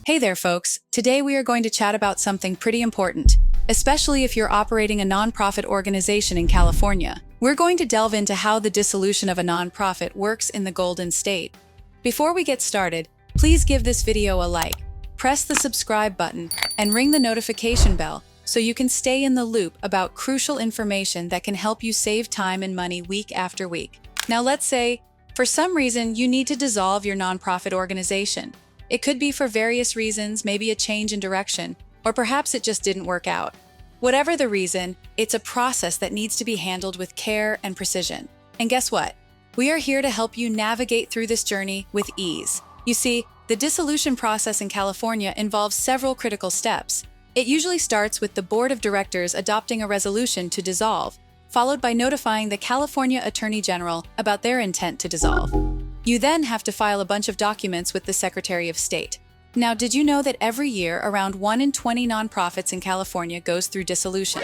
Hey there, folks. Today we are going to chat about something pretty important, especially if you're operating a nonprofit organization in California. We're going to delve into how the dissolution of a nonprofit works in the Golden State. Before we get started, please give this video a like, press the subscribe button, and ring the notification bell so you can stay in the loop about crucial information that can help you save time and money week after week. Now let's say, for some reason, you need to dissolve your nonprofit organization. It could be for various reasons, maybe a change in direction, or perhaps it just didn't work out. Whatever the reason, it's a process that needs to be handled with care and precision. And guess what? We are here to help you navigate through this journey with ease. You see, the dissolution process in California involves several critical steps. It usually starts with the board of directors adopting a resolution to dissolve, followed by notifying the California Attorney General about their intent to dissolve. You then have to file a bunch of documents with the Secretary of State. Now, did you know that every year around 1 in 20 nonprofits in California goes through dissolution?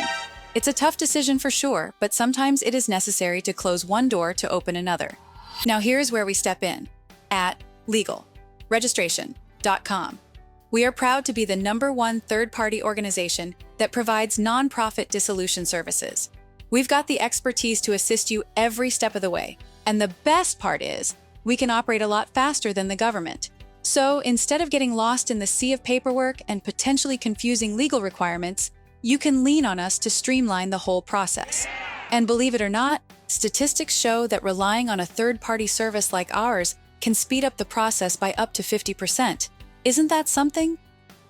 It's a tough decision for sure, but sometimes it is necessary to close one door to open another. Now here's where we step in. At legalregistration.com. We are proud to be the #1 third-party organization that provides nonprofit dissolution services. We've got the expertise to assist you every step of the way. And the best part is, we can operate a lot faster than the government. So instead of getting lost in the sea of paperwork and potentially confusing legal requirements, you can lean on us to streamline the whole process. And believe it or not, statistics show that relying on a third-party service like ours can speed up the process by up to 50%. Isn't that something?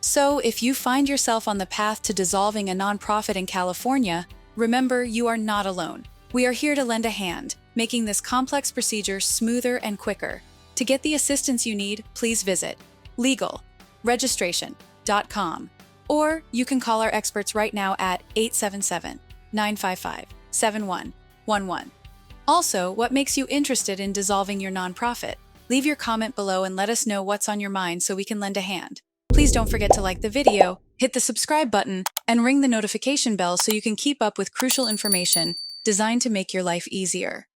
So if you find yourself on the path to dissolving a nonprofit in California, remember you are not alone. We are here to lend a hand, making this complex procedure smoother and quicker. To get the assistance you need, please visit legalregistration.com. Or you can call our experts right now at 877-955-7111. Also, what makes you interested in dissolving your nonprofit? Leave your comment below and let us know what's on your mind so we can lend a hand. Please don't forget to like the video, hit the subscribe button, and ring the notification bell so you can keep up with crucial information designed to make your life easier.